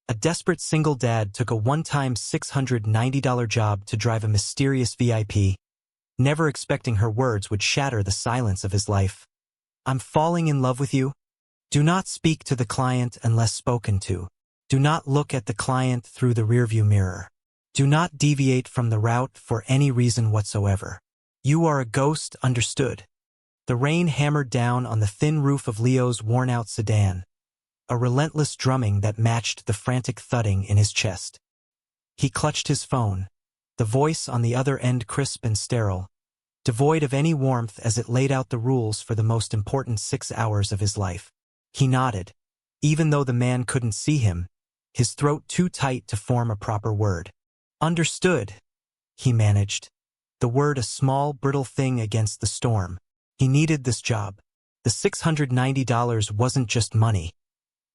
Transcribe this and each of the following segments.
A desperate single dad took a one-time $690 job to drive a mysterious VIP, never expecting her words would shatter the silence of his life. "I'm falling in love with you." Do not speak to the client unless spoken to. Do not look at the client through the rearview mirror. Do not deviate from the route for any reason whatsoever. You are a ghost, understood? The rain hammered down on the thin roof of Leo's worn-out sedan, a relentless drumming that matched the frantic thudding in his chest. He clutched his phone, the voice on the other end crisp and sterile, devoid of any warmth as it laid out the rules for the most important 6 hours of his life. He nodded, even though the man couldn't see him, his throat too tight to form a proper word. "Understood," he managed, the word a small, brittle thing against the storm. He needed this job. The $690 wasn't just money.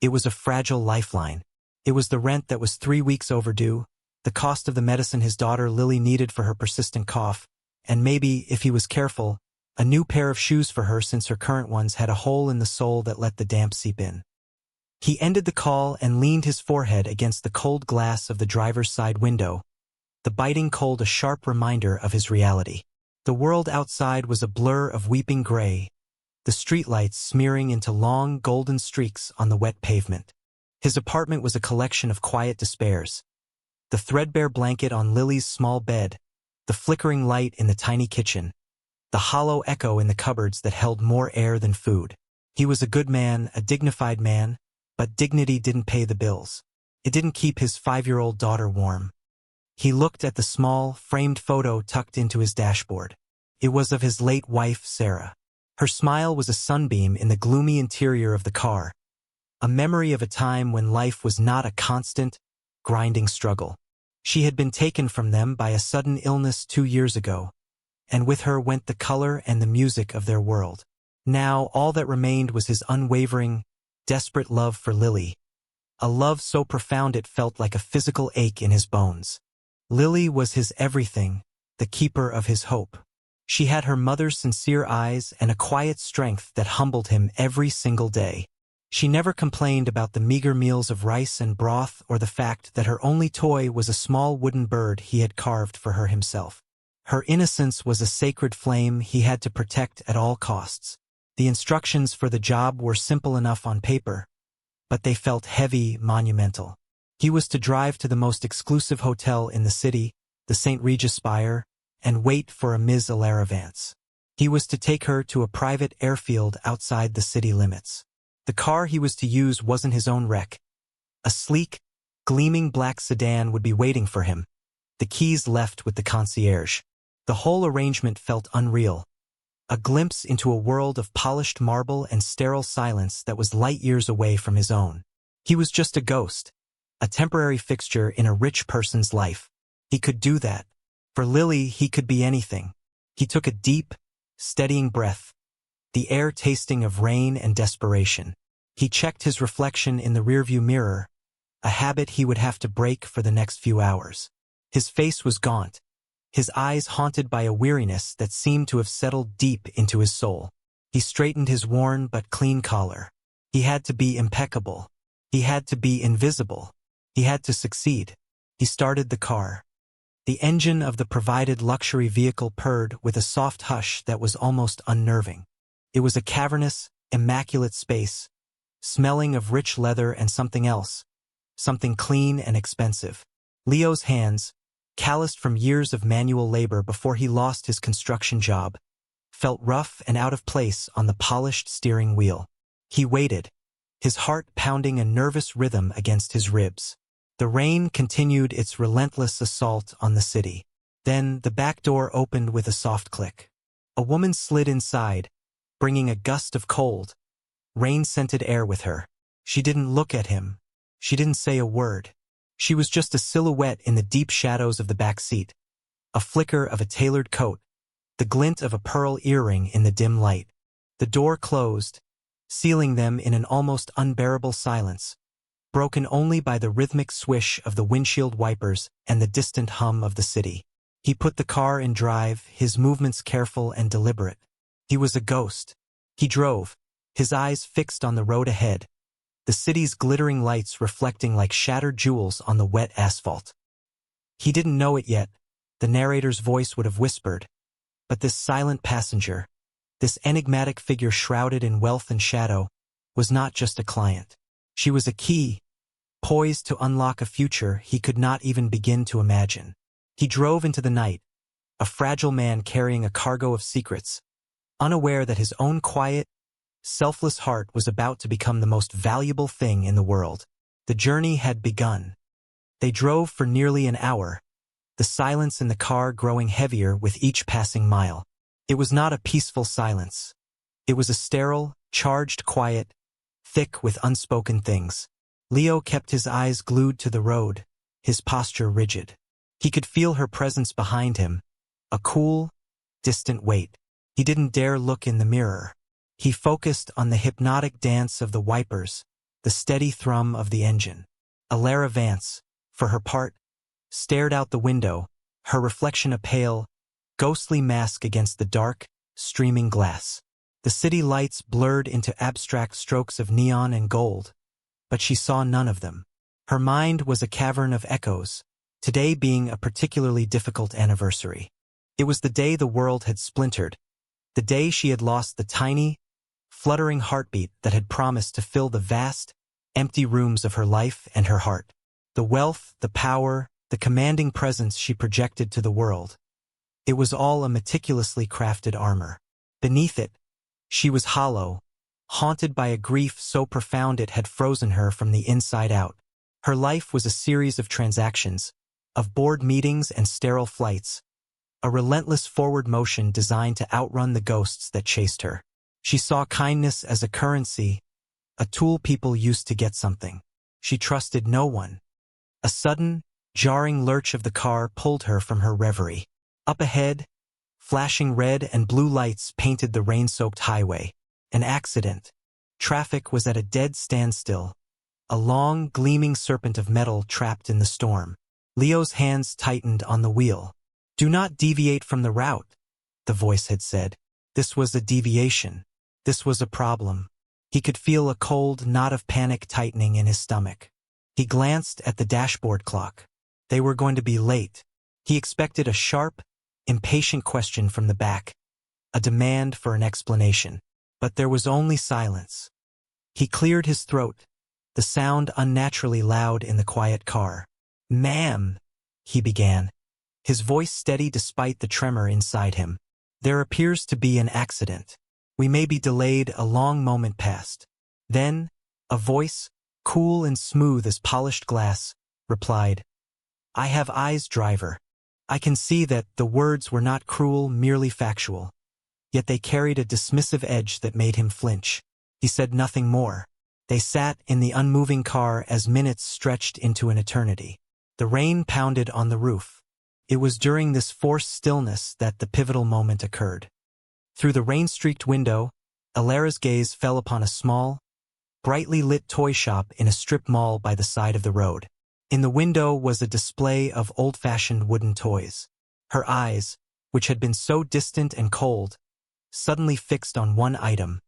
It was a fragile lifeline. It was the rent that was 3 weeks overdue, the cost of the medicine his daughter Lily needed for her persistent cough, and maybe, if he was careful, a new pair of shoes for her since her current ones had a hole in the sole that let the damp seep in. He ended the call and leaned his forehead against the cold glass of the driver's side window, the biting cold a sharp reminder of his reality. The world outside was a blur of weeping gray, the streetlights smearing into long, golden streaks on the wet pavement. His apartment was a collection of quiet despairs. The threadbare blanket on Lily's small bed, the flickering light in the tiny kitchen, the hollow echo in the cupboards that held more air than food. He was a good man, a dignified man, but dignity didn't pay the bills. It didn't keep his 5-year-old daughter warm. He looked at the small, framed photo tucked into his dashboard. It was of his late wife, Sarah. Her smile was a sunbeam in the gloomy interior of the car, a memory of a time when life was not a constant, grinding struggle. She had been taken from them by a sudden illness 2 years ago, and with her went the color and the music of their world. Now all that remained was his unwavering, desperate love for Lily, a love so profound it felt like a physical ache in his bones. Lily was his everything, the keeper of his hope. She had her mother's sincere eyes and a quiet strength that humbled him every single day. She never complained about the meager meals of rice and broth or the fact that her only toy was a small wooden bird he had carved for her himself. Her innocence was a sacred flame he had to protect at all costs. The instructions for the job were simple enough on paper, but they felt heavy, monumental. He was to drive to the most exclusive hotel in the city, the St. Regis Spire, and wait for a Ms. Alara Vance. He was to take her to a private airfield outside the city limits. The car he was to use wasn't his own wreck. A sleek, gleaming black sedan would be waiting for him, the keys left with the concierge. The whole arrangement felt unreal, a glimpse into a world of polished marble and sterile silence that was light years away from his own. He was just a ghost, a temporary fixture in a rich person's life. He could do that. For Lily, he could be anything. He took a deep, steadying breath, the air tasting of rain and desperation. He checked his reflection in the rearview mirror, a habit he would have to break for the next few hours. His face was gaunt, his eyes haunted by a weariness that seemed to have settled deep into his soul. He straightened his worn but clean collar. He had to be impeccable. He had to be invisible. He had to succeed. He started the car. The engine of the provided luxury vehicle purred with a soft hush that was almost unnerving. It was a cavernous, immaculate space, smelling of rich leather and something else, something clean and expensive. Leo's hands, calloused from years of manual labor before he lost his construction job, felt rough and out of place on the polished steering wheel. He waited, his heart pounding a nervous rhythm against his ribs. The rain continued its relentless assault on the city. Then the back door opened with a soft click. A woman slid inside, bringing a gust of cold, rain-scented air with her. She didn't look at him. She didn't say a word. She was just a silhouette in the deep shadows of the back seat, a flicker of a tailored coat, the glint of a pearl earring in the dim light. The door closed, sealing them in an almost unbearable silence, broken only by the rhythmic swish of the windshield wipers and the distant hum of the city. He put the car in drive, his movements careful and deliberate. He was a ghost. He drove, his eyes fixed on the road ahead, the city's glittering lights reflecting like shattered jewels on the wet asphalt. He didn't know it yet, the narrator's voice would have whispered, but this silent passenger, this enigmatic figure shrouded in wealth and shadow, was not just a client. She was a key, poised to unlock a future he could not even begin to imagine. He drove into the night, a fragile man carrying a cargo of secrets, unaware that his own quiet, selfless heart was about to become the most valuable thing in the world. The journey had begun. They drove for nearly an hour, the silence in the car growing heavier with each passing mile. It was not a peaceful silence. It was a sterile, charged quiet, thick with unspoken things. Leo kept his eyes glued to the road, his posture rigid. He could feel her presence behind him, a cool, distant weight. He didn't dare look in the mirror. He focused on the hypnotic dance of the wipers, the steady thrum of the engine. Alara Vance, for her part, stared out the window, her reflection a pale, ghostly mask against the dark, streaming glass. The city lights blurred into abstract strokes of neon and gold, but she saw none of them. Her mind was a cavern of echoes, today being a particularly difficult anniversary. It was the day the world had splintered, the day she had lost the tiny, fluttering heartbeat that had promised to fill the vast, empty rooms of her life and her heart. The wealth, the power, the commanding presence she projected to the world. It was all a meticulously crafted armor. Beneath it, she was hollow, haunted by a grief so profound it had frozen her from the inside out. Her life was a series of transactions, of board meetings and sterile flights, a relentless forward motion designed to outrun the ghosts that chased her. She saw kindness as a currency, a tool people used to get something. She trusted no one. A sudden, jarring lurch of the car pulled her from her reverie. Up ahead, flashing red and blue lights painted the rain-soaked highway. An accident. Traffic was at a dead standstill, a long, gleaming serpent of metal trapped in the storm. Leo's hands tightened on the wheel. "Do not deviate from the route," the voice had said. This was a deviation. This was a problem. He could feel a cold knot of panic tightening in his stomach. He glanced at the dashboard clock. They were going to be late. He expected a sharp, impatient question from the back, a demand for an explanation. But there was only silence. He cleared his throat, the sound unnaturally loud in the quiet car. "Ma'am," he began, his voice steady despite the tremor inside him. "There appears to be an accident. We may be delayed." A long moment passed. Then, a voice, cool and smooth as polished glass, replied, "I have eyes, driver." I can see that the words were not cruel, merely factual. Yet they carried a dismissive edge that made him flinch. He said nothing more. They sat in the unmoving car as minutes stretched into an eternity. The rain pounded on the roof. It was during this forced stillness that the pivotal moment occurred. Through the rain-streaked window, Alara's gaze fell upon a small, brightly lit toy shop in a strip mall by the side of the road. In the window was a display of old-fashioned wooden toys. Her eyes, which had been so distant and cold, suddenly fixed on one item,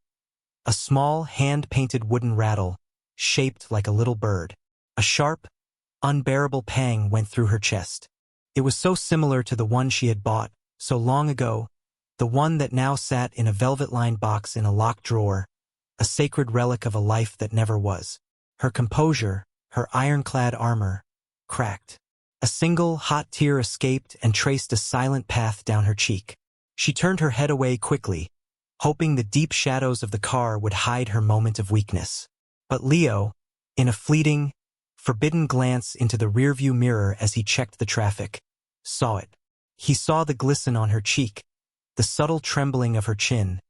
a small hand-painted wooden rattle, shaped like a little bird. A sharp, unbearable pang went through her chest. It was so similar to the one she had bought so long ago, the one that now sat in a velvet-lined box in a locked drawer, a sacred relic of a life that never was. Her composure, her ironclad armor, cracked. A single hot tear escaped and traced a silent path down her cheek. She turned her head away quickly, hoping the deep shadows of the car would hide her moment of weakness. But Leo, in a fleeting, forbidden glance into the rearview mirror as he checked the traffic, saw it. He saw the glisten on her cheek, the subtle trembling of her chin,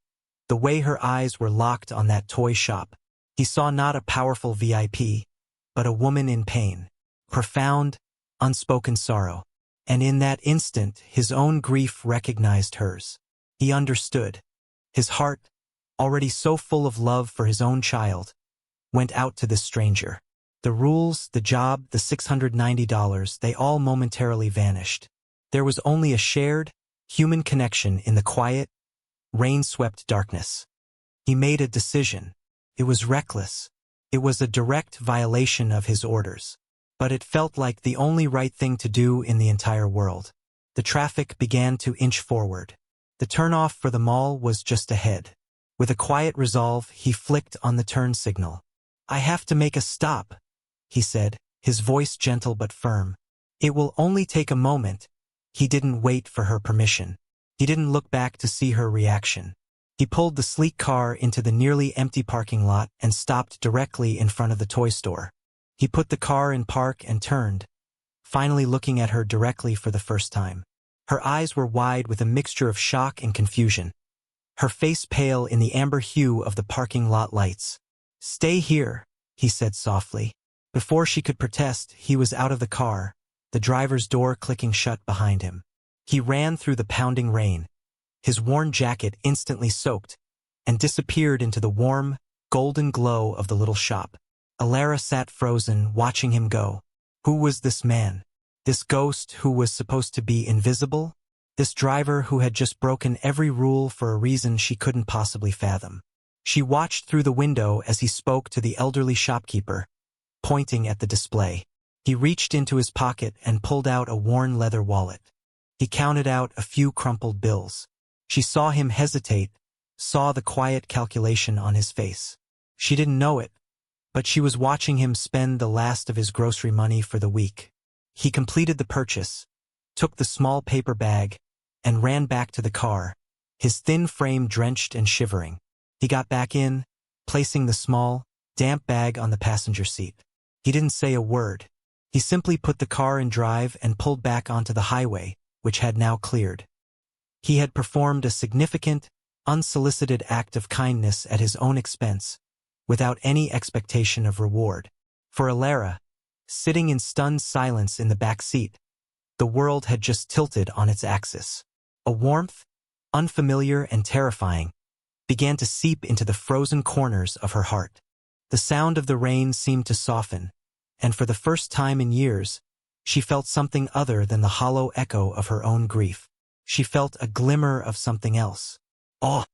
the way her eyes were locked on that toy shop. He saw not a powerful VIP, but a woman in pain, profound, unspoken sorrow. And in that instant, his own grief recognized hers. He understood. His heart, already so full of love for his own child, went out to this stranger. The rules, the job, the $690, they all momentarily vanished. There was only a shared, human connection in the quiet, rain-swept darkness. He made a decision. It was reckless, It was a direct violation of his orders. But it felt like the only right thing to do in the entire world. The traffic began to inch forward. The turnoff for the mall was just ahead. With a quiet resolve, he flicked on the turn signal. "I have to make a stop," he said, his voice gentle but firm. "It will only take a moment." He didn't wait for her permission. He didn't look back to see her reaction. He pulled the sleek car into the nearly empty parking lot and stopped directly in front of the toy store. He put the car in park and turned, finally looking at her directly for the first time. Her eyes were wide with a mixture of shock and confusion. Her face pale in the amber hue of the parking lot lights. "Stay here," he said softly. Before she could protest, he was out of the car, the driver's door clicking shut behind him. He ran through the pounding rain, his worn jacket instantly soaked, and disappeared into the warm, golden glow of the little shop. Alara sat frozen, watching him go. Who was this man? This ghost who was supposed to be invisible? This driver who had just broken every rule for a reason she couldn't possibly fathom. She watched through the window as he spoke to the elderly shopkeeper, pointing at the display. He reached into his pocket and pulled out a worn leather wallet. He counted out a few crumpled bills. She saw him hesitate, saw the quiet calculation on his face. She didn't know it, but she was watching him spend the last of his grocery money for the week. He completed the purchase, took the small paper bag, and ran back to the car, his thin frame drenched and shivering. He got back in, placing the small, damp bag on the passenger seat. He didn't say a word. He simply put the car in drive and pulled back onto the highway, which had now cleared. He had performed a significant, unsolicited act of kindness at his own expense, without any expectation of reward. For Alara, sitting in stunned silence in the back seat, the world had just tilted on its axis. A warmth, unfamiliar and terrifying, began to seep into the frozen corners of her heart. The sound of the rain seemed to soften, and for the first time in years, she felt something other than the hollow echo of her own grief. She felt a glimmer of something else. Awe.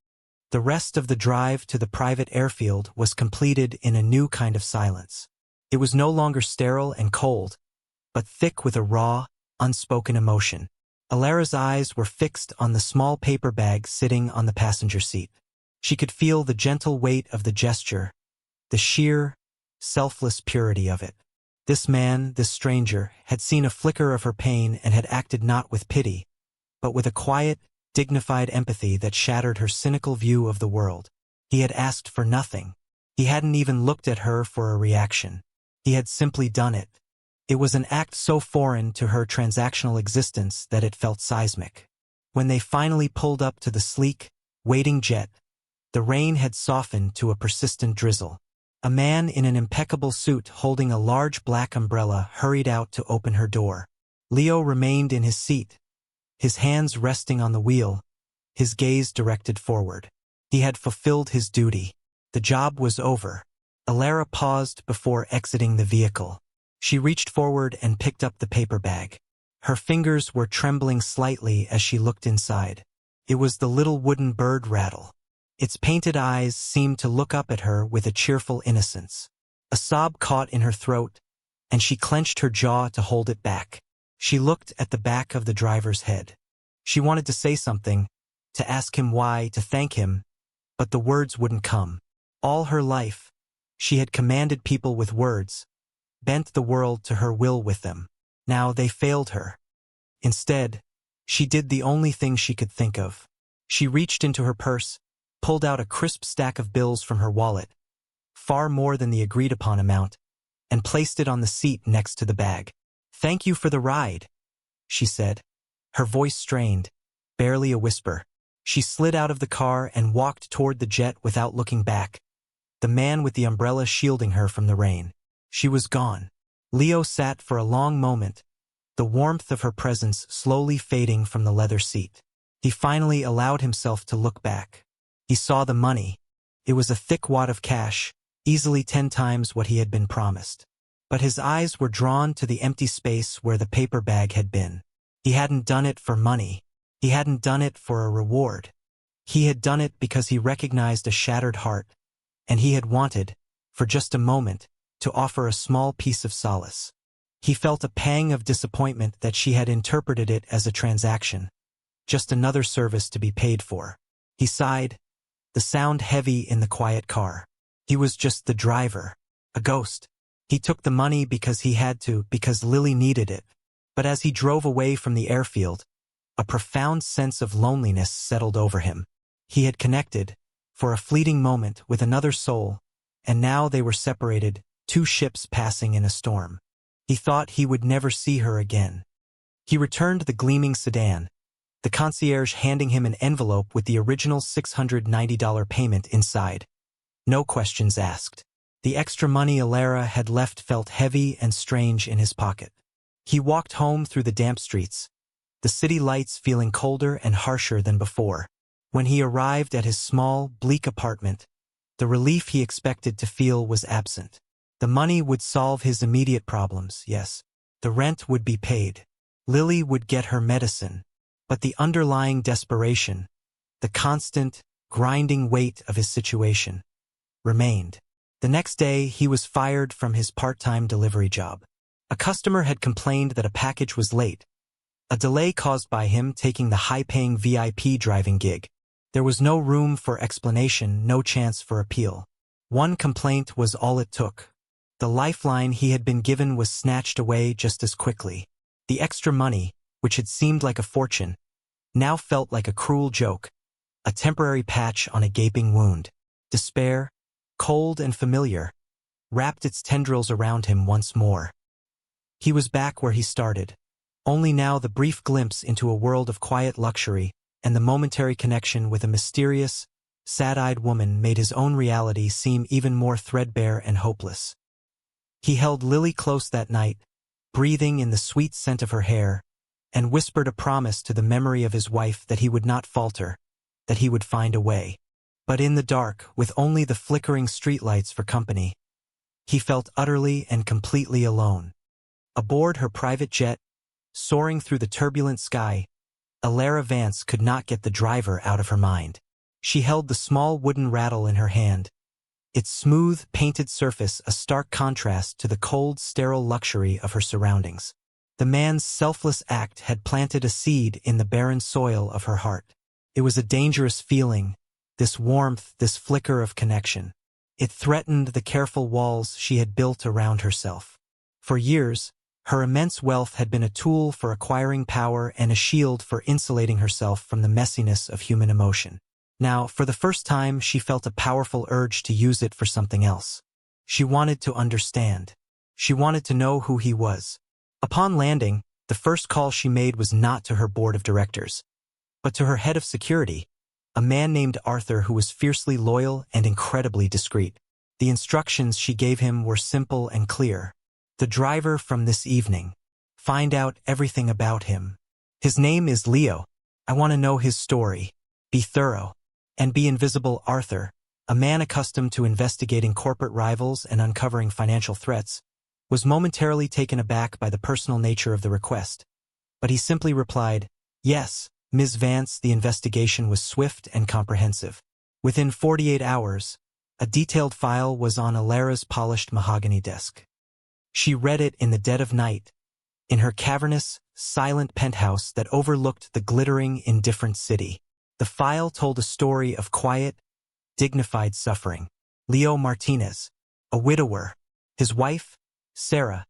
The rest of the drive to the private airfield was completed in a new kind of silence. It was no longer sterile and cold, but thick with a raw, unspoken emotion. Alara's eyes were fixed on the small paper bag sitting on the passenger seat. She could feel the gentle weight of the gesture, the sheer, selfless purity of it. This man, this stranger, had seen a flicker of her pain and had acted not with pity, but with a quiet, dignified empathy that shattered her cynical view of the world. He had asked for nothing. He hadn't even looked at her for a reaction. He had simply done it. It was an act so foreign to her transactional existence that it felt seismic. When they finally pulled up to the sleek, waiting jet, the rain had softened to a persistent drizzle. A man in an impeccable suit holding a large black umbrella hurried out to open her door. Leo remained in his seat, his hands resting on the wheel, his gaze directed forward. He had fulfilled his duty. The job was over. Alara paused before exiting the vehicle. She reached forward and picked up the paper bag. Her fingers were trembling slightly as she looked inside. It was the little wooden bird rattle. Its painted eyes seemed to look up at her with a cheerful innocence. A sob caught in her throat, and she clenched her jaw to hold it back. She looked at the back of the driver's head. She wanted to say something, to ask him why, to thank him, but the words wouldn't come. All her life, she had commanded people with words, bent the world to her will with them. Now they failed her. Instead, she did the only thing she could think of. She reached into her purse, pulled out a crisp stack of bills from her wallet, far more than the agreed-upon amount, and placed it on the seat next to the bag. "Thank you for the ride," she said, her voice strained, barely a whisper. She slid out of the car and walked toward the jet without looking back, the man with the umbrella shielding her from the rain. She was gone. Leo sat for a long moment, the warmth of her presence slowly fading from the leather seat. He finally allowed himself to look back. He saw the money. It was a thick wad of cash, easily 10 times what he had been promised. But his eyes were drawn to the empty space where the paper bag had been. He hadn't done it for money. He hadn't done it for a reward. He had done it because he recognized a shattered heart, and he had wanted, for just a moment, to offer a small piece of solace. He felt a pang of disappointment that she had interpreted it as a transaction, just another service to be paid for. He sighed, the sound heavy in the quiet car. He was just the driver, a ghost. He took the money because he had to, because Lily needed it. But as he drove away from the airfield, a profound sense of loneliness settled over him. He had connected, for a fleeting moment, with another soul, and now they were separated, two ships passing in a storm. He thought he would never see her again. He returned the gleaming sedan, the concierge handing him an envelope with the original $690 payment inside. No questions asked. The extra money Alara had left felt heavy and strange in his pocket. He walked home through the damp streets, the city lights feeling colder and harsher than before. When he arrived at his small, bleak apartment, the relief he expected to feel was absent. The money would solve his immediate problems, yes. The rent would be paid. Lily would get her medicine. But the underlying desperation, the constant, grinding weight of his situation, remained. The next day, he was fired from his part-time delivery job. A customer had complained that a package was late, a delay caused by him taking the high-paying VIP driving gig. There was no room for explanation, no chance for appeal. One complaint was all it took. The lifeline he had been given was snatched away just as quickly. The extra money, which had seemed like a fortune, now felt like a cruel joke, a temporary patch on a gaping wound. Despair, cold and familiar, wrapped its tendrils around him once more. He was back where he started, only now the brief glimpse into a world of quiet luxury and the momentary connection with a mysterious, sad-eyed woman made his own reality seem even more threadbare and hopeless. He held Lily close that night, breathing in the sweet scent of her hair, and whispered a promise to the memory of his wife that he would not falter, that he would find a way. But in the dark, with only the flickering streetlights for company, he felt utterly and completely alone. Aboard her private jet, soaring through the turbulent sky, Alara Vance could not get the driver out of her mind. She held the small wooden rattle in her hand, its smooth, painted surface a stark contrast to the cold, sterile luxury of her surroundings. The man's selfless act had planted a seed in the barren soil of her heart. It was a dangerous feeling, this warmth, this flicker of connection. It threatened the careful walls she had built around herself. For years, her immense wealth had been a tool for acquiring power and a shield for insulating herself from the messiness of human emotion. Now, for the first time, she felt a powerful urge to use it for something else. She wanted to understand. She wanted to know who he was. Upon landing, the first call she made was not to her board of directors, but to her head of security, a man named Arthur who was fiercely loyal and incredibly discreet. The instructions she gave him were simple and clear. The driver from this evening. Find out everything about him. His name is Leo. I want to know his story. Be thorough. And be invisible. Arthur, a man accustomed to investigating corporate rivals and uncovering financial threats, was momentarily taken aback by the personal nature of the request. But he simply replied, "Yes, Ms. Vance." The investigation was swift and comprehensive. Within 48 hours, a detailed file was on Alara's polished mahogany desk. She read it in the dead of night, in her cavernous, silent penthouse that overlooked the glittering, indifferent city. The file told a story of quiet, dignified suffering. Leo Martinez, a widower. His wife, Sarah,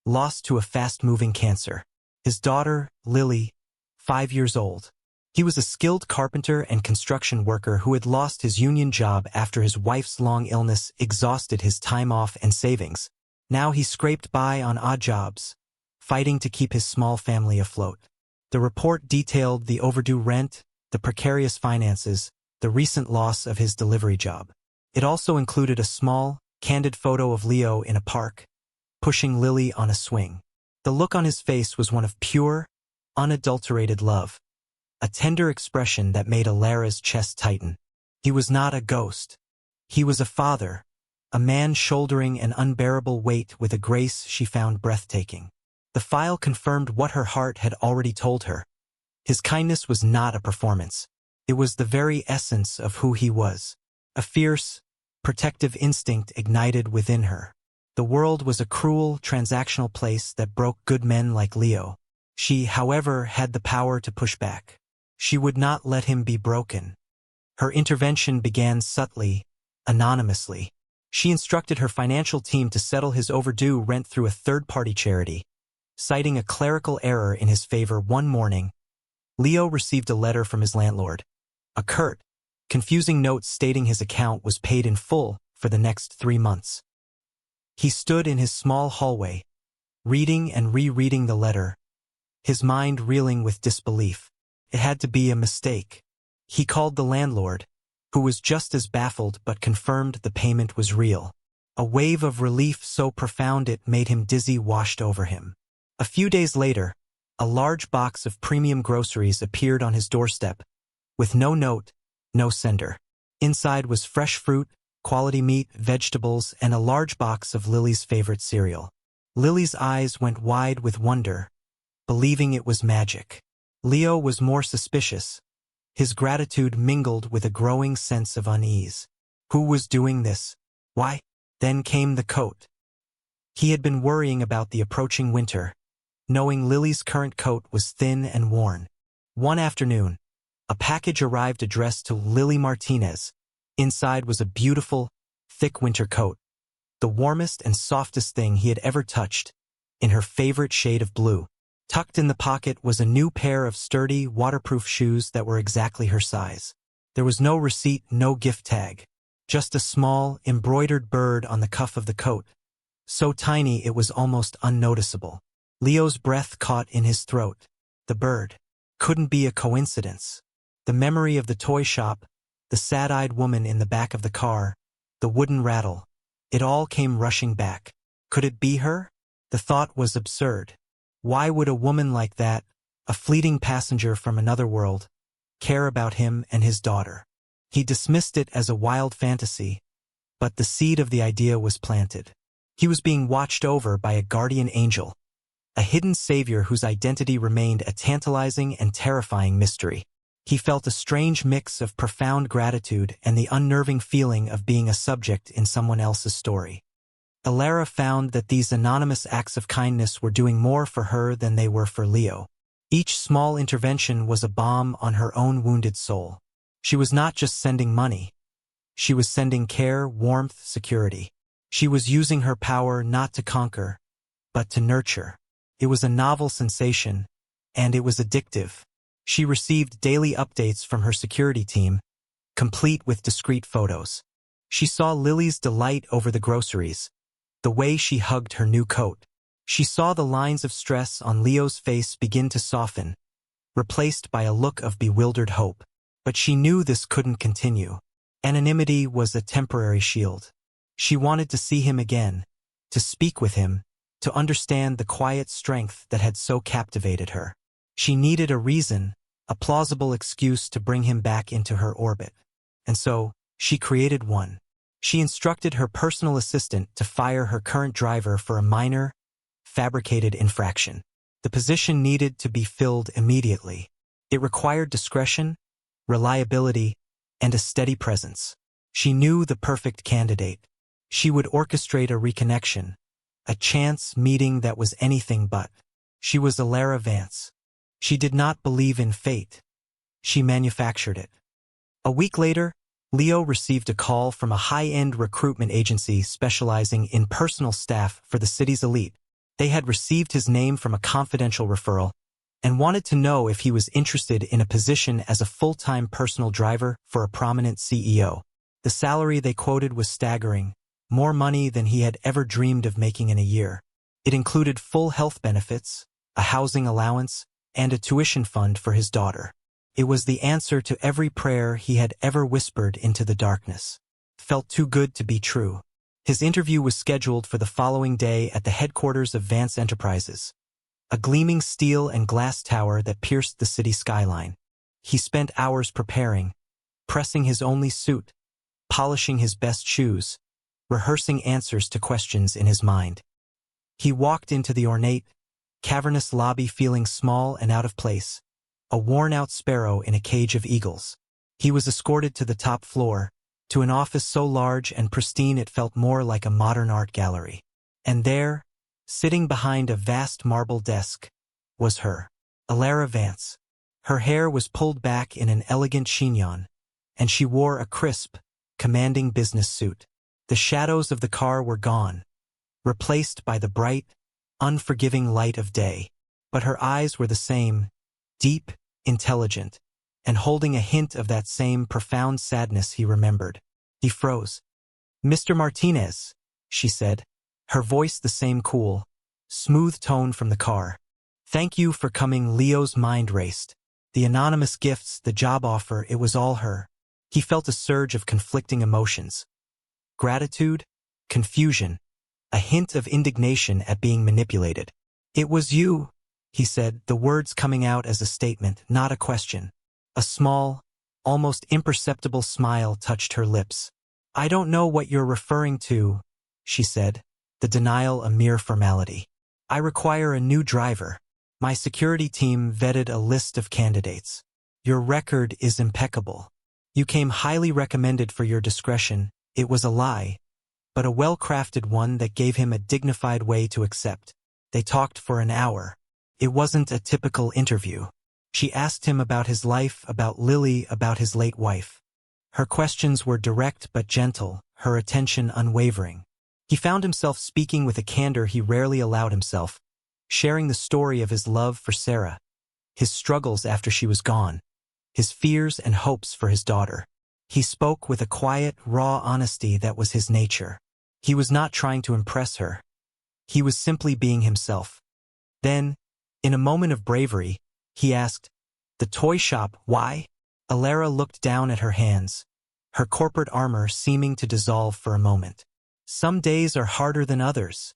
lost to a fast-moving cancer. His daughter, Lily, 5 years old. He was a skilled carpenter and construction worker who had lost his union job after his wife's long illness exhausted his time off and savings. Now he scraped by on odd jobs, fighting to keep his small family afloat. The report detailed the overdue rent, the precarious finances, the recent loss of his delivery job. It also included a small, candid photo of Leo in a park, pushing Lily on a swing. The look on his face was one of pure, unadulterated love, a tender expression that made Alara's chest tighten. He was not a ghost. He was a father, a man shouldering an unbearable weight with a grace she found breathtaking. The file confirmed what her heart had already told her. His kindness was not a performance. It was the very essence of who he was. A fierce, protective instinct ignited within her. The world was a cruel, transactional place that broke good men like Leo. She, however, had the power to push back. She would not let him be broken. Her intervention began subtly, anonymously. She instructed her financial team to settle his overdue rent through a third-party charity. Citing a clerical error in his favor one morning, Leo received a letter from his landlord. A curt, confusing note stating his account was paid in full for the next 3 months. He stood in his small hallway, reading and rereading the letter, his mind reeling with disbelief. It had to be a mistake. He called the landlord, who was just as baffled but confirmed the payment was real. A wave of relief so profound it made him dizzy washed over him. A few days later, a large box of premium groceries appeared on his doorstep, with no note, no sender. Inside was fresh fruit, quality meat, vegetables, and a large box of Lily's favorite cereal. Lily's eyes went wide with wonder, believing it was magic. Leo was more suspicious. His gratitude mingled with a growing sense of unease. Who was doing this? Why? Then came the coat. He had been worrying about the approaching winter, knowing Lily's current coat was thin and worn. One afternoon, a package arrived addressed to Lily Martinez. Inside was a beautiful, thick winter coat, the warmest and softest thing he had ever touched, in her favorite shade of blue. Tucked in the pocket was a new pair of sturdy, waterproof shoes that were exactly her size. There was no receipt, no gift tag. Just a small, embroidered bird on the cuff of the coat, so tiny it was almost unnoticeable. Leo's breath caught in his throat. The bird. Couldn't be a coincidence. The memory of the toy shop, the sad-eyed woman in the back of the car, the wooden rattle. It all came rushing back. Could it be her? The thought was absurd. Why would a woman like that, a fleeting passenger from another world, care about him and his daughter? He dismissed it as a wild fantasy, but the seed of the idea was planted. He was being watched over by a guardian angel, a hidden savior whose identity remained a tantalizing and terrifying mystery. He felt a strange mix of profound gratitude and the unnerving feeling of being a subject in someone else's story. Alara found that these anonymous acts of kindness were doing more for her than they were for Leo. Each small intervention was a balm on her own wounded soul. She was not just sending money. She was sending care, warmth, security. She was using her power not to conquer, but to nurture. It was a novel sensation, and it was addictive. She received daily updates from her security team, complete with discreet photos. She saw Lily's delight over the groceries, the way she hugged her new coat. She saw the lines of stress on Leo's face begin to soften, replaced by a look of bewildered hope. But she knew this couldn't continue. Anonymity was a temporary shield. She wanted to see him again, to speak with him, to understand the quiet strength that had so captivated her. She needed a reason, a plausible excuse to bring him back into her orbit. And so, she created one. She instructed her personal assistant to fire her current driver for a minor, fabricated infraction. The position needed to be filled immediately. It required discretion, reliability, and a steady presence. She knew the perfect candidate. She would orchestrate a reconnection, a chance meeting that was anything but. She was Alara Vance. She did not believe in fate. She manufactured it. A week later, Leo received a call from a high-end recruitment agency specializing in personal staff for the city's elite. They had received his name from a confidential referral and wanted to know if he was interested in a position as a full-time personal driver for a prominent CEO. The salary they quoted was staggering, more money than he had ever dreamed of making in a year. It included full health benefits, a housing allowance, and a tuition fund for his daughter. It was the answer to every prayer he had ever whispered into the darkness. Felt too good to be true. His interview was scheduled for the following day at the headquarters of Vance Enterprises, a gleaming steel and glass tower that pierced the city skyline. He spent hours preparing, pressing his only suit, polishing his best shoes, rehearsing answers to questions in his mind. He walked into the ornate, cavernous lobby feeling small and out of place, a worn-out sparrow in a cage of eagles. He was escorted to the top floor, to an office so large and pristine it felt more like a modern art gallery. And there, sitting behind a vast marble desk, was her, Alara Vance. Her hair was pulled back in an elegant chignon, and she wore a crisp, commanding business suit. The shadows of the car were gone, replaced by the bright, unforgiving light of day. But her eyes were the same, deep, intelligent, and holding a hint of that same profound sadness he remembered. He froze. "Mr. Martinez," she said, her voice the same cool, smooth tone from the car. "Thank you for coming." Leo's mind raced. The anonymous gifts, the job offer, it was all her. He felt a surge of conflicting emotions. Gratitude, confusion, a hint of indignation at being manipulated. "It was you," he said, the words coming out as a statement, not a question. A small, almost imperceptible smile touched her lips. "I don't know what you're referring to," she said, the denial a mere formality. "I require a new driver. My security team vetted a list of candidates. Your record is impeccable. You came highly recommended for your discretion." It was a lie, but a well-crafted one that gave him a dignified way to accept. They talked for an hour. It wasn't a typical interview. She asked him about his life, about Lily, about his late wife. Her questions were direct but gentle, her attention unwavering. He found himself speaking with a candor he rarely allowed himself, sharing the story of his love for Sarah, his struggles after she was gone, his fears and hopes for his daughter. He spoke with a quiet, raw honesty that was his nature. He was not trying to impress her. He was simply being himself. Then, in a moment of bravery, he asked, "The toy shop, why?" Alara looked down at her hands, her corporate armor seeming to dissolve for a moment. "Some days are harder than others,"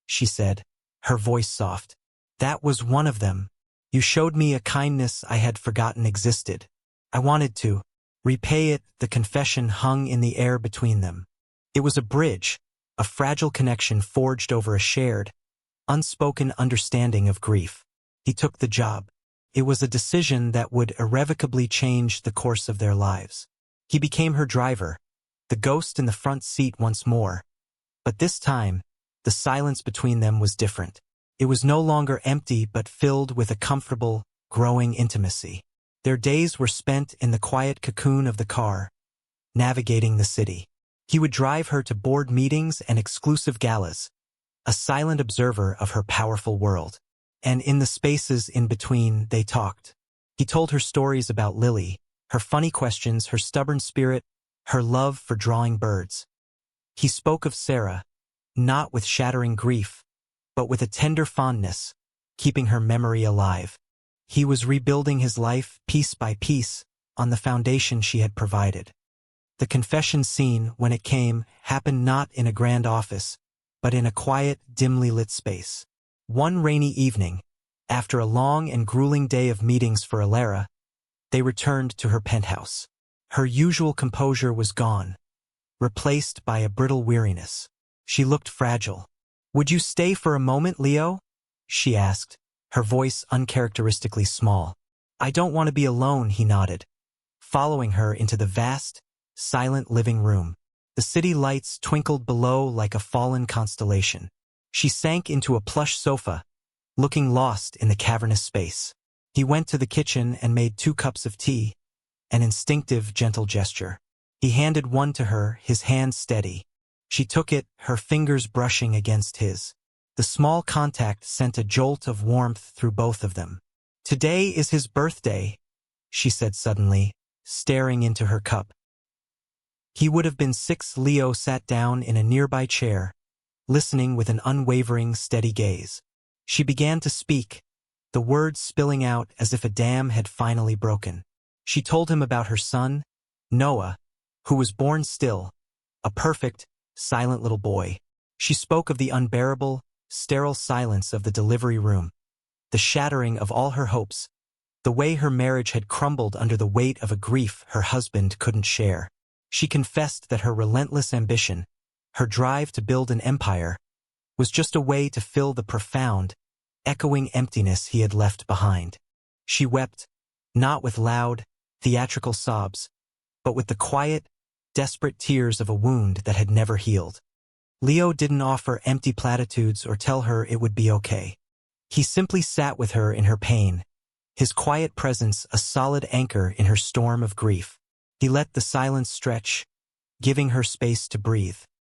she said, her voice soft. "That was one of them. You showed me a kindness I had forgotten existed. I wanted to repay it." The confession hung in the air between them. It was a bridge, a fragile connection forged over a shared, unspoken understanding of grief. He took the job. It was a decision that would irrevocably change the course of their lives. He became her driver, the ghost in the front seat once more. But this time, the silence between them was different. It was no longer empty but filled with a comfortable, growing intimacy. Their days were spent in the quiet cocoon of the car, navigating the city. He would drive her to board meetings and exclusive galas, a silent observer of her powerful world. And in the spaces in between, they talked. He told her stories about Lily, her funny questions, her stubborn spirit, her love for drawing birds. He spoke of Sarah, not with shattering grief, but with a tender fondness, keeping her memory alive. He was rebuilding his life, piece by piece, on the foundation she had provided. The confession scene, when it came, happened not in a grand office, but in a quiet, dimly lit space. One rainy evening, after a long and grueling day of meetings for Alara, they returned to her penthouse. Her usual composure was gone, replaced by a brittle weariness. She looked fragile. "Would you stay for a moment, Leo?" she asked, her voice uncharacteristically small. "I don't want to be alone," he nodded, following her into the vast, silent living room. The city lights twinkled below like a fallen constellation. She sank into a plush sofa, looking lost in the cavernous space. He went to the kitchen and made 2 cups of tea, an instinctive, gentle gesture. He handed one to her, his hand steady. She took it, her fingers brushing against his. The small contact sent a jolt of warmth through both of them. "Today is his birthday," she said suddenly, staring into her cup. He would have been 6. Leo sat down in a nearby chair, listening with an unwavering, steady gaze. She began to speak, the words spilling out as if a dam had finally broken. She told him about her son, Noah, who was born still, a perfect, silent little boy. She spoke of the unbearable, sterile silence of the delivery room, the shattering of all her hopes, the way her marriage had crumbled under the weight of a grief her husband couldn't share. She confessed that her relentless ambition, her drive to build an empire, was just a way to fill the profound, echoing emptiness he had left behind. She wept, not with loud, theatrical sobs, but with the quiet, desperate tears of a wound that had never healed. Leo didn't offer empty platitudes or tell her it would be okay. He simply sat with her in her pain, his quiet presence a solid anchor in her storm of grief. He let the silence stretch, giving her space to breathe.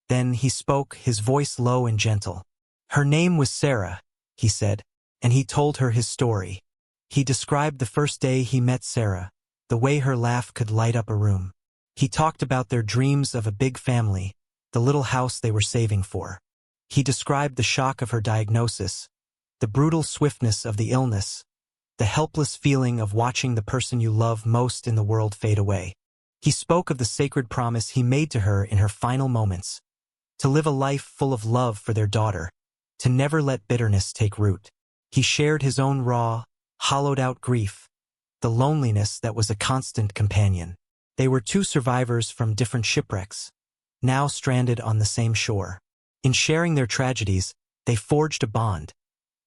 Then he spoke, his voice low and gentle. Her name was Sarah, he said, and he told her his story. He described the first day he met Sarah, the way her laugh could light up a room. He talked about their dreams of a big family, the little house they were saving for. He described the shock of her diagnosis, the brutal swiftness of the illness, the helpless feeling of watching the person you love most in the world fade away. He spoke of the sacred promise he made to her in her final moments, to live a life full of love for their daughter, to never let bitterness take root. He shared his own raw, hollowed-out grief, the loneliness that was a constant companion. They were two survivors from different shipwrecks, now stranded on the same shore. In sharing their tragedies, they forged a bond,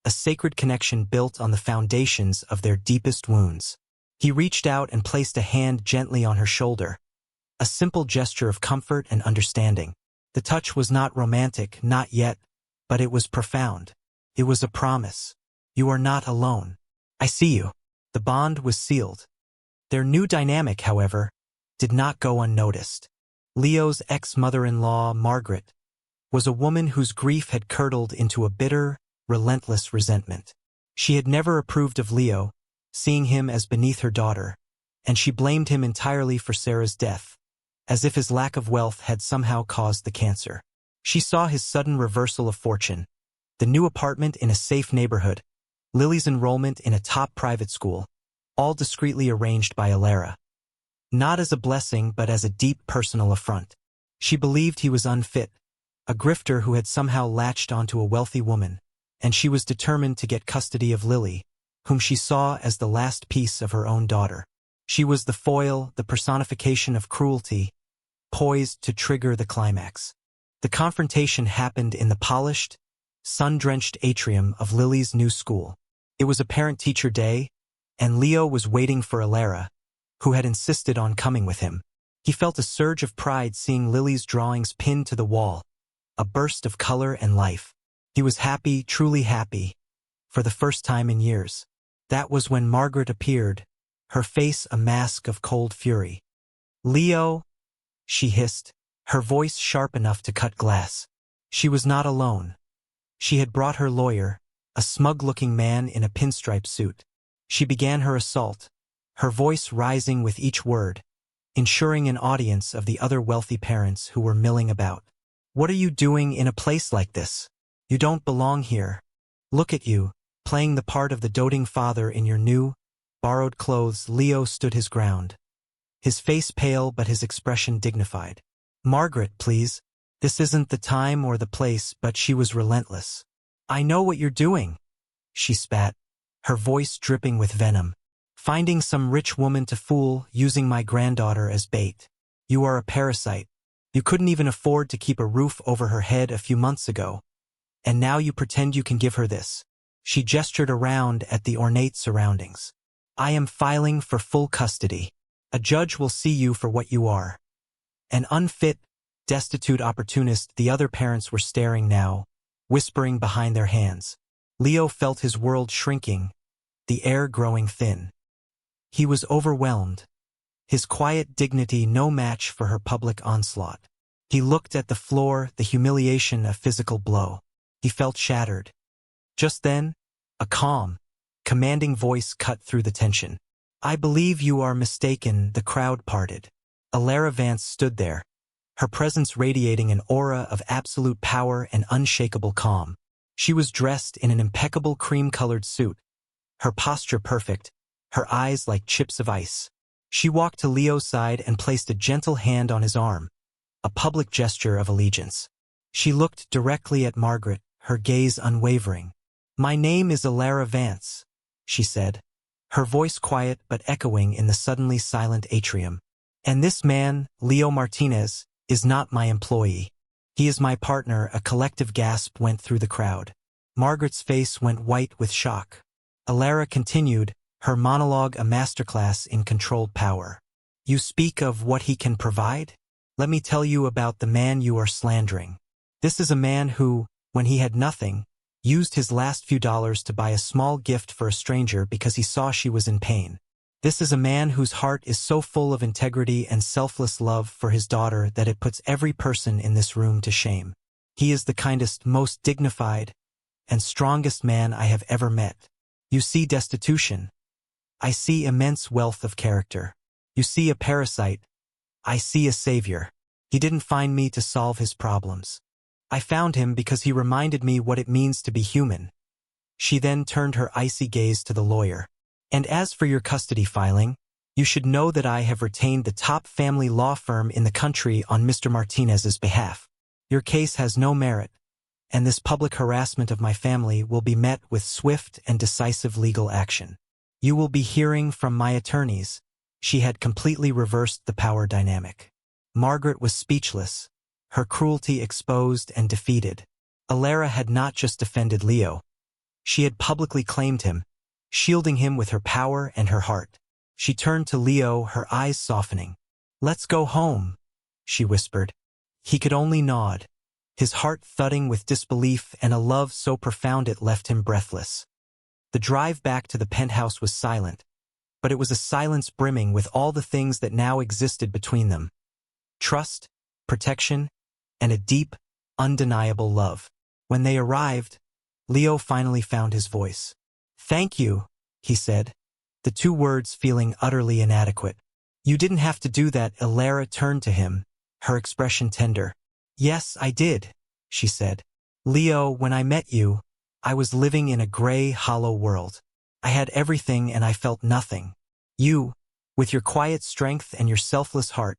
a sacred connection built on the foundations of their deepest wounds. He reached out and placed a hand gently on her shoulder, a simple gesture of comfort and understanding. The touch was not romantic, not yet, but it was profound. It was a promise. You are not alone. I see you. The bond was sealed. Their new dynamic, however, did not go unnoticed. Leo's ex-mother-in-law, Margaret, was a woman whose grief had curdled into a bitter, relentless resentment. She had never approved of Leo, seeing him as beneath her daughter, and she blamed him entirely for Sarah's death, as if his lack of wealth had somehow caused the cancer. She saw his sudden reversal of fortune, the new apartment in a safe neighborhood, Lily's enrollment in a top private school, all discreetly arranged by Alara. Not as a blessing but as a deep personal affront. She believed he was unfit, a grifter who had somehow latched onto a wealthy woman, and she was determined to get custody of Lily, whom she saw as the last piece of her own daughter. She was the foil, the personification of cruelty, poised to trigger the climax. The confrontation happened in the polished, sun-drenched atrium of Lily's new school. It was a parent-teacher day, and Leo was waiting for Alara, who had insisted on coming with him. He felt a surge of pride seeing Lily's drawings pinned to the wall, a burst of color and life. He was happy, truly happy, for the first time in years. That was when Margaret appeared, her face a mask of cold fury. "Leo," she hissed, her voice sharp enough to cut glass. She was not alone. She had brought her lawyer, a smug-looking man in a pinstripe suit. She began her assault, her voice rising with each word, ensuring an audience of the other wealthy parents who were milling about. "What are you doing in a place like this? You don't belong here. Look at you, playing the part of the doting father in your new, borrowed clothes." Leo stood his ground, his face pale but his expression dignified. "Margaret, please. This isn't the time or the place," but she was relentless. "I know what you're doing," she spat, her voice dripping with venom. "Finding some rich woman to fool, using my granddaughter as bait. You are a parasite. You couldn't even afford to keep a roof over her head a few months ago. And now you pretend you can give her this." She gestured around at the ornate surroundings. "I am filing for full custody. A judge will see you for what you are. An unfit, destitute opportunist." The other parents were staring now, whispering behind their hands. Leo felt his world shrinking, the air growing thin. He was overwhelmed, his quiet dignity no match for her public onslaught. He looked at the floor, the humiliation a physical blow. He felt shattered. Just then, a calm, commanding voice cut through the tension. "I believe you are mistaken." The crowd parted. Alara Vance stood there, her presence radiating an aura of absolute power and unshakable calm. She was dressed in an impeccable cream-colored suit, her posture perfect, her eyes like chips of ice. She walked to Leo's side and placed a gentle hand on his arm, a public gesture of allegiance. She looked directly at Margaret, her gaze unwavering. "My name is Alara Vance," she said, her voice quiet but echoing in the suddenly silent atrium. "And this man, Leo Martinez, is not my employee. He is my partner." A collective gasp went through the crowd. Margaret's face went white with shock. Alara continued, her monologue a masterclass in controlled power. "You speak of what he can provide? Let me tell you about the man you are slandering. This is a man who, when he had nothing, used his last few dollars to buy a small gift for a stranger because he saw she was in pain. This is a man whose heart is so full of integrity and selfless love for his daughter that it puts every person in this room to shame. He is the kindest, most dignified, and strongest man I have ever met. You see destitution. I see immense wealth of character. You see a parasite. I see a savior. He didn't find me to solve his problems. I found him because he reminded me what it means to be human. She then turned her icy gaze to the lawyer. And as for your custody filing, you should know that I have retained the top family law firm in the country on Mr. Martinez's behalf. Your case has no merit, and this public harassment of my family will be met with swift and decisive legal action. You will be hearing from my attorneys. She had completely reversed the power dynamic. Margaret was speechless, her cruelty exposed and defeated. Alara had not just defended Leo. She had publicly claimed him, shielding him with her power and her heart. She turned to Leo, her eyes softening. "Let's go home," she whispered. He could only nod, his heart thudding with disbelief and a love so profound it left him breathless. The drive back to the penthouse was silent, but it was a silence brimming with all the things that now existed between them. Trust, protection, and a deep, undeniable love. When they arrived, Leo finally found his voice. "Thank you," he said, the two words feeling utterly inadequate. "You didn't have to do that." Alara turned to him, her expression tender. "Yes, I did," she said. "Leo, when I met you, I was living in a gray, hollow world. I had everything and I felt nothing. You, with your quiet strength and your selfless heart,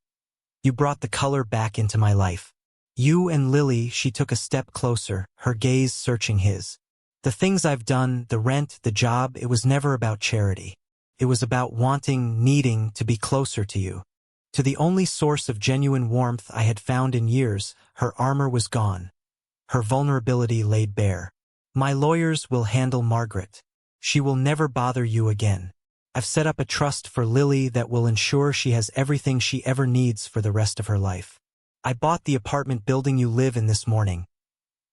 you brought the color back into my life. You and Lily." She took a step closer, her gaze searching his. "The things I've done, the rent, the job, it was never about charity. It was about wanting, needing to be closer to you. To the only source of genuine warmth I had found in years." Her armor was gone, her vulnerability laid bare. "My lawyers will handle Margaret. She will never bother you again. I've set up a trust for Lily that will ensure she has everything she ever needs for the rest of her life. I bought the apartment building you live in this morning.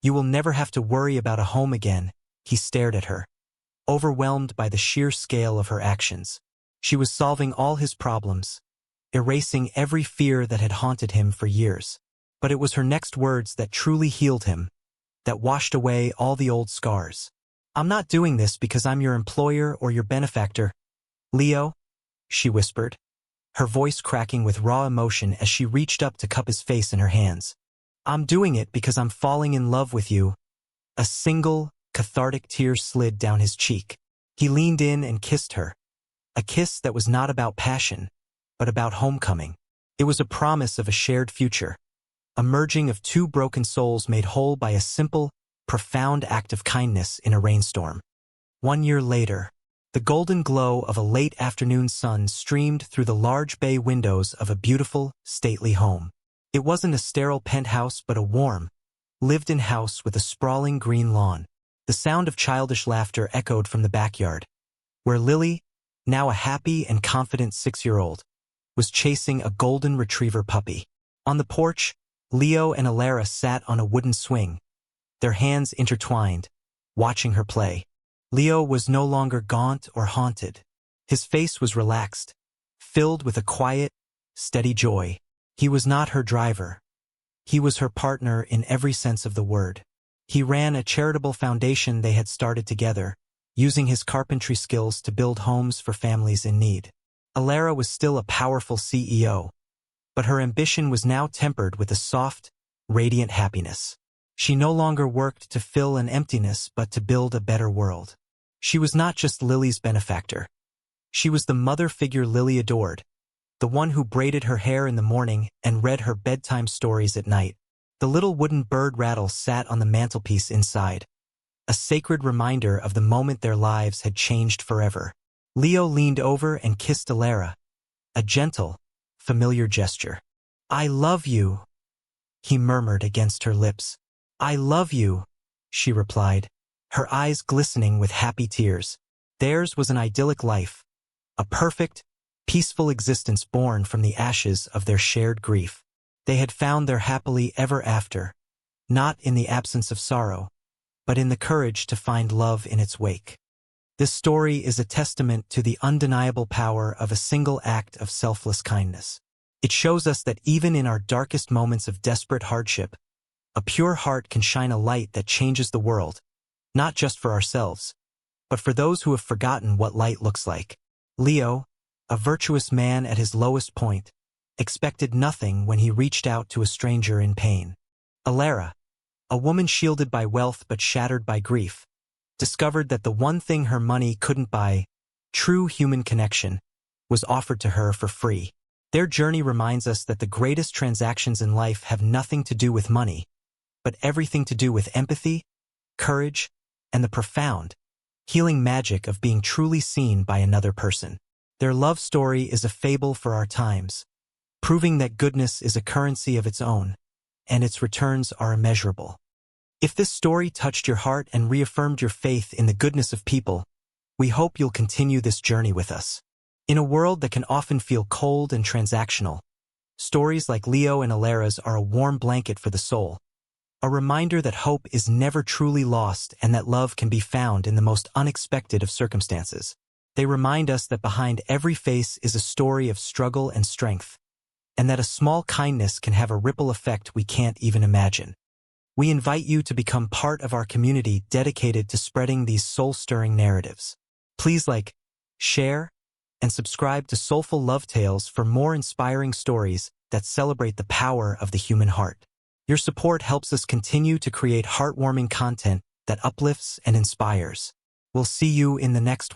You will never have to worry about a home again." He stared at her, overwhelmed by the sheer scale of her actions. She was solving all his problems, erasing every fear that had haunted him for years. But it was her next words that truly healed him, that washed away all the old scars. "I'm not doing this because I'm your employer or your benefactor, Leo," she whispered, her voice cracking with raw emotion as she reached up to cup his face in her hands. "I'm doing it because I'm falling in love with you." A single, cathartic tear slid down his cheek. He leaned in and kissed her, a kiss that was not about passion, but about homecoming. It was a promise of a shared future, a merging of two broken souls made whole by a simple, profound act of kindness in a rainstorm. 1 year later, the golden glow of a late afternoon sun streamed through the large bay windows of a beautiful, stately home. It wasn't a sterile penthouse but a warm, lived-in house with a sprawling green lawn. The sound of childish laughter echoed from the backyard, where Lily, now a happy and confident 6-year-old, was chasing a golden retriever puppy. On the porch, Leo and Alara sat on a wooden swing, their hands intertwined, watching her play. Leo was no longer gaunt or haunted. His face was relaxed, filled with a quiet, steady joy. He was not her driver. He was her partner in every sense of the word. He ran a charitable foundation they had started together, using his carpentry skills to build homes for families in need. Alara was still a powerful CEO, but her ambition was now tempered with a soft, radiant happiness. She no longer worked to fill an emptiness but to build a better world. She was not just Lily's benefactor. She was the mother figure Lily adored, the one who braided her hair in the morning and read her bedtime stories at night. The little wooden bird rattle sat on the mantelpiece inside, a sacred reminder of the moment their lives had changed forever. Leo leaned over and kissed Alara, a gentle, familiar gesture. "I love you," he murmured against her lips. "I love you," she replied, her eyes glistening with happy tears. Theirs was an idyllic life, a perfect, peaceful existence born from the ashes of their shared grief. They had found their happily ever after, not in the absence of sorrow, but in the courage to find love in its wake. This story is a testament to the undeniable power of a single act of selfless kindness. It shows us that even in our darkest moments of desperate hardship, a pure heart can shine a light that changes the world, not just for ourselves, but for those who have forgotten what light looks like. Leo, a virtuous man at his lowest point, expected nothing when he reached out to a stranger in pain. Alara, a woman shielded by wealth but shattered by grief, discovered that the one thing her money couldn't buy, true human connection, was offered to her for free. Their journey reminds us that the greatest transactions in life have nothing to do with money, but everything to do with empathy, courage, and the profound, healing magic of being truly seen by another person. Their love story is a fable for our times, proving that goodness is a currency of its own, and its returns are immeasurable. If this story touched your heart and reaffirmed your faith in the goodness of people, we hope you'll continue this journey with us. In a world that can often feel cold and transactional, stories like Leo and Alara's are a warm blanket for the soul, a reminder that hope is never truly lost and that love can be found in the most unexpected of circumstances. They remind us that behind every face is a story of struggle and strength, and that a small kindness can have a ripple effect we can't even imagine. We invite you to become part of our community dedicated to spreading these soul-stirring narratives. Please like, share, and subscribe to Soulful Love Tales for more inspiring stories that celebrate the power of the human heart. Your support helps us continue to create heartwarming content that uplifts and inspires. We'll see you in the next one.